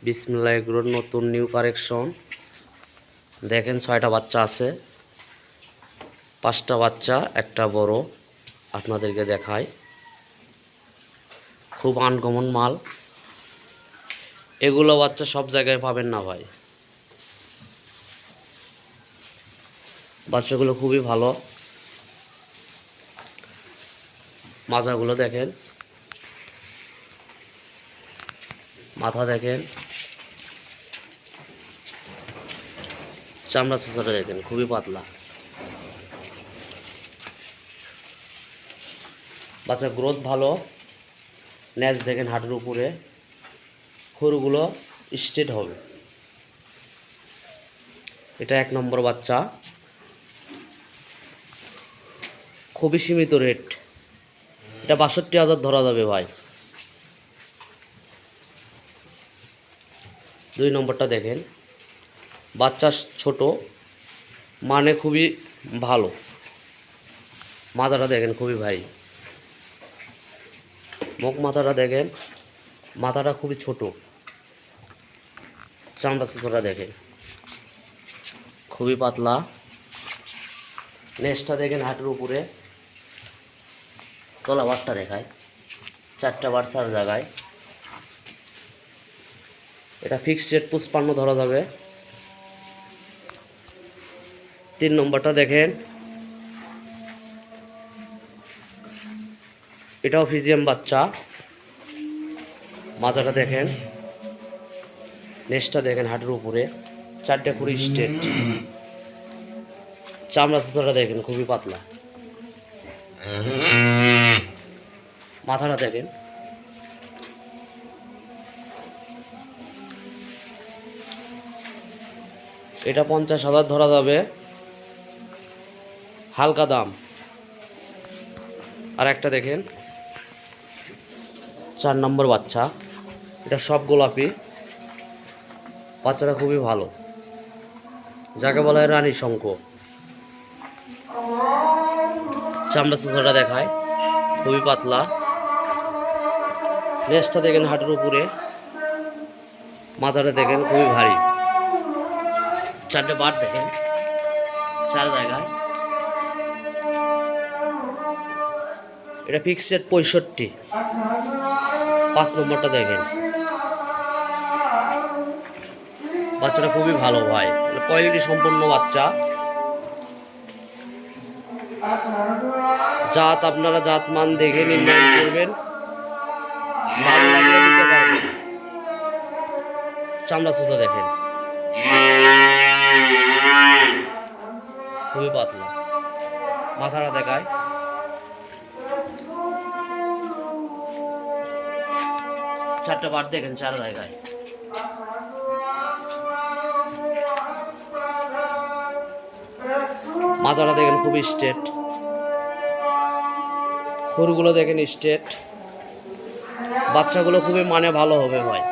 বিসমিল্লাহ এগ্রোর নতুন new collection. দেখেন 6টা বাচ্চা আছে, 5টা বাচ্চা একটা বড়। আপনাদেরকে দেখায়, খুব আনকমন মাল। এগুলো বাচ্চা সব জায়গায় পাবেন না ভাই। বাচ্চাগুলো খুবই ভালো। মাজাগুলো দেখেন, মাথা দেখেন, চামড়া চোষাটা দেখেন, খুবই পাতলা। বাচ্চা গ্রোথ ভালো। ন্যাচ দেখেন হাঁটুর উপরে, খুরগুলো স্ট্রেট হবে। এটা 1 নম্বর বাচ্চা। খুবই সীমিত রেট, এটা 62,000 ধরা যাবে ভাই। 2 নম্বরটা দেখেন, বাচ্চা ছোট, মানে খুবই ভালো। মাথাটা দেখেন খুবই ভারী। মুখ মাথাটা দেখেন, মাথাটা খুবই ছোট। চামড়া চোষাটা দেখেন, খুবই পাতলা। নেজটা দেখেন হাঁটুর উপরে, তলা বারটা দেখায়, 4টা বার 4 জায়গায়। এটা ফিক্সড রেট 55 ধরা যাবে। 3 নম্বরটা দেখেন, এটাও ফিজিয়াম বাচ্চা। মাথাটা দেখেন, নেজটা দেখেন হাঁটুর উপরে, 4টে পুরো স্ট্রেট। চামড়া চোষাটা দেখেন খুবই পাতলা। মাথাটা দেখেন, এটা 50,000 ধরা যাবে, হালকা দাম। আর একটা দেখেন 4 নম্বর বাচ্চা, এটা সব গোলাপি। বাচ্চাটা খুবই ভালো, যাকে বলা হয় রানী শঙ্খ। চামড়া চোষাটা দেখায়, খুবই পাতলা। নেজটা দেখেন হাঁটুর উপরে, মাথাটা দেখেন খুবই ভারী। 4টে বার দেখেন 4 জায়গায়। এটা ফিক্সড রেট 65। 5 নম্বরটা দেখেন, বাচ্চাটা খুবই ভালো ভাই, কোয়ালিটি সম্পন্ন বাচ্চা। জাত আপনারা জাত মান দেখে নির্ণয় করবেন, ভালো লাগলে নিতে পারবেন। চামড়া চোষা দেখেন, খুবই পাতলা। মাথাটা দেখায়, চারটে বার দেখেন 4 জায়গায়। মাথাটা দেখেন খুবই স্ট্রেট, খুরগুলো দেখেন স্ট্রেট। বাচ্চাগুলো খুবই মানে ভালো হবে ভাই।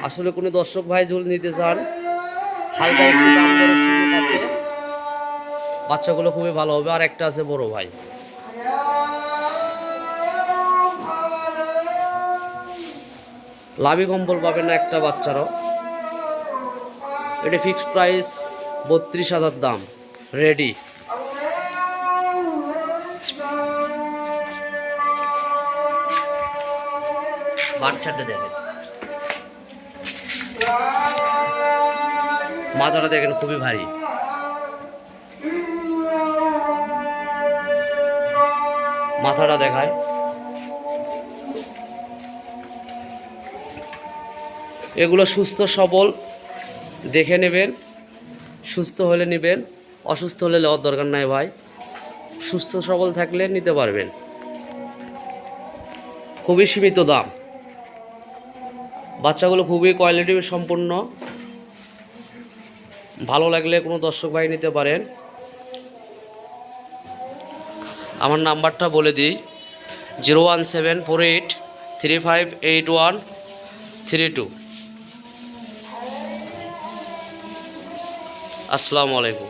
আসলে কোনো দর্শক ভাই যদি নিতে চান, হালকা একটু দাম দরের সুযোগ আছে। বাচ্চাগুলো খুবই ভালো হবে। আর একটা আছে বড় ভাই, লাভি কম্বল পাবেন না একটা বাচ্চারও। এটা ফিক্সড প্রাইস 32,000 দাম, রেডি। বাচ্চাটা দেখেন, মাথাটা দেখেন খুবই ভারী। মাথাটা দেখায়, এগুলো সুস্থ সবল দেখে নেবেন। সুস্থ হলে নেবেন, অসুস্থ হলে নেওয়ার দরকার নাই ভাই। সুস্থ সবল থাকলে নিতে পারবেন। খুবই সীমিত দাম। বাচ্চাগুলো খুবই কোয়ালিটি সম্পন্ন। ভালো লাগলে কোনো দর্শক ভাই নিতে পারেন। আমার নাম্বারটা বলে দিই, 01748358132। আসসালামু আলাইকুম।